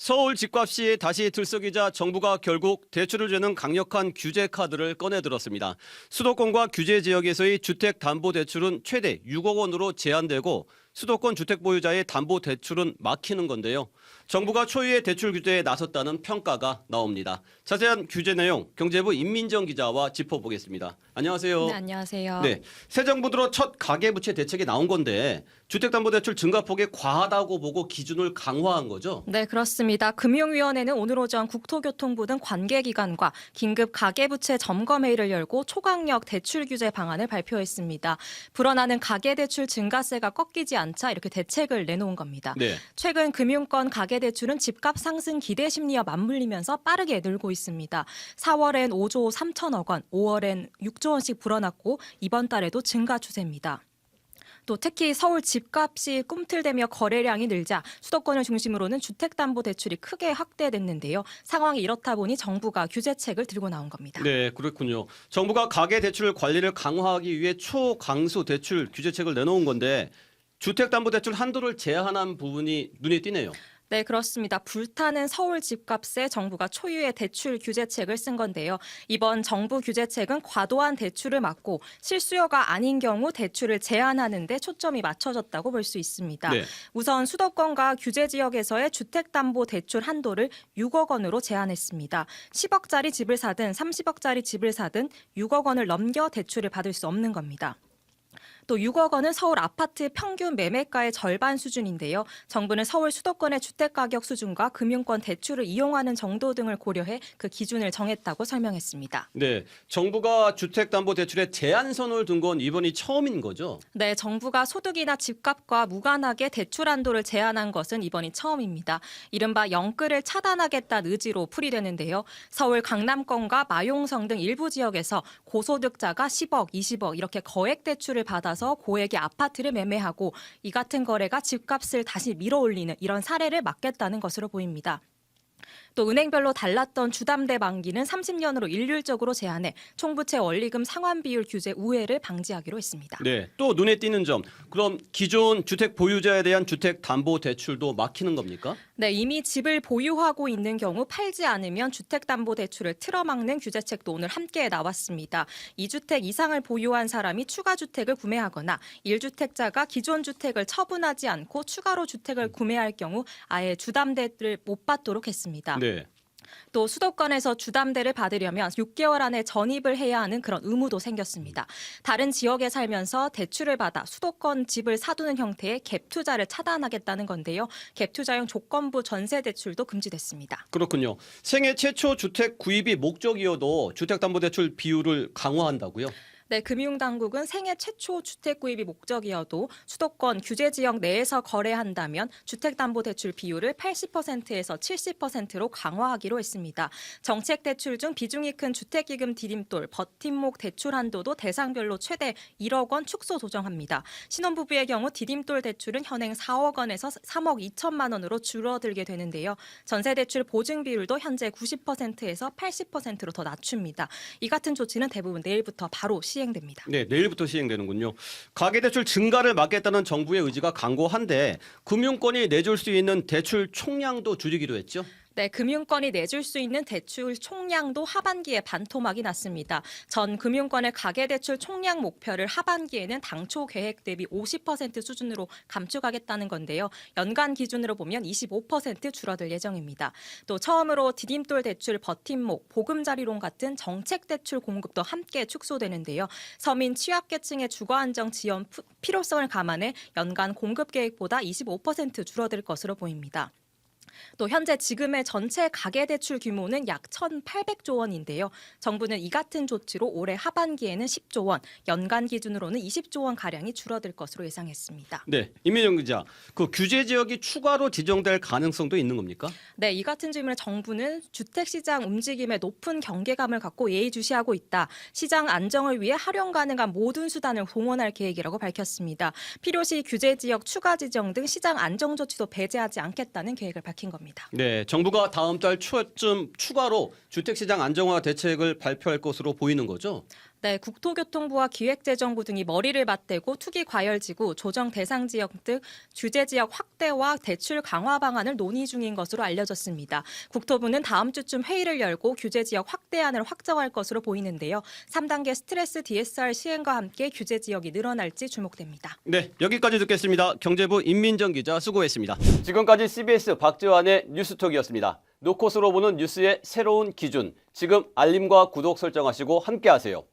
서울 집값이 다시 들썩이자 정부가 결국 대출을 주는 강력한 규제 카드를 꺼내들었습니다. 수도권과 규제 지역에서의 주택담보대출은 최대 6억 원으로 제한되고 수도권 주택 보유자의 담보대출은 막히는 건데요. 정부가 초유의 대출 규제에 나섰다는 평가가 나옵니다. 자세한 규제 내용 경제부 임민정 기자와 짚어보겠습니다. 안녕하세요. 네, 안녕하세요. 네, 새 정부 들어 첫 가계부채 대책이 나온 건데 주택담보대출 증가폭이 과하다고 보고 기준을 강화한 거죠? 네, 그렇습니다. 금융위원회는 오늘 오전 국토교통부 등 관계기관과 긴급 가계부채 점검회의를 열고 초강력 대출 규제 방안을 발표했습니다. 불어나는 가계대출 증가세가 꺾이지 않자 이렇게 대책을 내놓은 겁니다. 네. 최근 금융권 가계대출은 집값 상승 기대 심리와 맞물리면서 빠르게 늘고 있습니다. 4월엔 5조 3천억 원, 5월엔 6조 원씩 불어났고 이번 달에도 증가 추세입니다. 또 특히 서울 집값이 꿈틀대며 거래량이 늘자 수도권을 중심으로는 주택담보대출이 크게 확대됐는데요. 상황이 이렇다 보니 정부가 규제책을 들고 나온 겁니다. 네, 그렇군요. 정부가 가계대출 관리를 강화하기 위해 초강수 대출 규제책을 내놓은 건데 주택담보대출 한도를 제한한 부분이 눈에 띄네요. 네, 그렇습니다. 불타는 서울 집값에 정부가 초유의 대출 규제책을 쓴 건데요. 이번 정부 규제책은 과도한 대출을 막고 실수요가 아닌 경우 대출을 제한하는 데 초점이 맞춰졌다고 볼 수 있습니다. 네. 우선 수도권과 규제 지역에서의 주택담보대출 한도를 6억 원으로 제한했습니다. 10억짜리 집을 사든 30억짜리 집을 사든 6억 원을 넘겨 대출을 받을 수 없는 겁니다. 또 6억 원은 서울 아파트 평균 매매가의 절반 수준인데요. 정부는 서울 수도권의 주택가격 수준과 금융권 대출을 이용하는 정도 등을 고려해 그 기준을 정했다고 설명했습니다. 네, 정부가 주택담보대출에 제한선을 둔 건 이번이 처음인 거죠? 네, 정부가 소득이나 집값과 무관하게 대출 한도를 제한한 것은 이번이 처음입니다. 이른바 영끌을 차단하겠다는 의지로 풀이되는데요. 서울 강남권과 마용성 등 일부 지역에서 고소득자가 10억, 20억 이렇게 거액 대출을 받아서 고액의 아파트를 매매하고 이 같은 거래가 집값을 다시 밀어올리는 이런 사례를 막겠다는 것으로 보입니다. 또 은행별로 달랐던 주담대 만기는 30년으로 일률적으로 제한해 총부채 원리금 상환 비율 규제 우회를 방지하기로 했습니다. 네, 또 눈에 띄는 점. 그럼 기존 주택 보유자에 대한 주택담보대출도 막히는 겁니까? 네, 이미 집을 보유하고 있는 경우 팔지 않으면 주택담보대출을 틀어막는 규제책도 오늘 함께 나왔습니다. 2주택 이상을 보유한 사람이 추가 주택을 구매하거나 1주택자가 기존 주택을 처분하지 않고 추가로 주택을 구매할 경우 아예 주담대를 못 받도록 했습니다. 네. 또 수도권에서 주담대를 받으려면 6개월 안에 전입을 해야 하는 그런 의무도 생겼습니다. 다른 지역에 살면서 대출을 받아 수도권 집을 사두는 형태의 갭 투자를 차단하겠다는 건데요. 갭 투자용 조건부 전세 대출도 금지됐습니다. 그렇군요. 생애 최초 주택 구입이 목적이어도 주택담보대출 비율을 강화한다고요? 네, 금융당국은 생애 최초 주택 구입이 목적이어도 수도권 규제 지역 내에서 거래한다면 주택담보대출 비율을 80%에서 70%로 강화하기로 했습니다. 정책대출 중 비중이 큰 주택기금 디딤돌, 버팀목 대출 한도도 대상별로 최대 1억 원 축소 조정합니다. 신혼부부의 경우 디딤돌 대출은 현행 4억 원에서 3억 2천만 원으로 줄어들게 되는데요. 전세대출 보증 비율도 현재 90%에서 80%로 더 낮춥니다. 이 같은 조치는 대부분 내일부터 바로 시행됩니다. 네, 내일부터 시행되는군요. 가계대출 증가를 막겠다는 정부의 의지가 강고한데 금융권이 내줄 수 있는 대출 총량도 줄이기로 했죠? 네, 금융권이 내줄 수 있는 대출 총량도 하반기에 반토막이 났습니다. 전 금융권의 가계대출 총량 목표를 하반기에는 당초 계획 대비 50% 수준으로 감축하겠다는 건데요. 연간 기준으로 보면 25% 줄어들 예정입니다. 또 처음으로 디딤돌 대출 버팀목, 보금자리론 같은 정책 대출 공급도 함께 축소되는데요. 서민 취약계층의 주거안정 지원 필요성을 감안해 연간 공급 계획보다 25% 줄어들 것으로 보입니다. 또 현재 지금의 전체 가계대출 규모는 약 1,800조 원인데요. 정부는 이 같은 조치로 올해 하반기에는 10조 원, 연간 기준으로는 20조 원 가량이 줄어들 것으로 예상했습니다. 네, 임민정 기자. 그 규제 지역이 추가로 지정될 가능성도 있는 겁니까? 네, 이 같은 질문에 정부는 주택시장 움직임에 높은 경계감을 갖고 예의주시하고 있다. 시장 안정을 위해 활용 가능한 모든 수단을 동원할 계획이라고 밝혔습니다. 필요시 규제 지역 추가 지정 등 시장 안정 조치도 배제하지 않겠다는 계획을 밝힌 겁니다. 네, 정부가 다음 달 초쯤 추가로 주택시장 안정화 대책을 발표할 것으로 보이는 거죠? 네, 국토교통부와 기획재정부 등이 머리를 맞대고 투기 과열지구, 조정 대상 지역 등 규제 지역 확대와 대출 강화 방안을 논의 중인 것으로 알려졌습니다. 국토부는 다음 주쯤 회의를 열고 규제 지역 확대안을 확정할 것으로 보이는데요. 3단계 스트레스 DSR 시행과 함께 규제 지역이 늘어날지 주목됩니다. 네, 여기까지 듣겠습니다. 경제부 임민정 기자 수고했습니다. 지금까지 CBS 박지환의 뉴스톡이었습니다. 노컷으로 보는 뉴스의 새로운 기준, 지금 알림과 구독 설정하시고 함께하세요.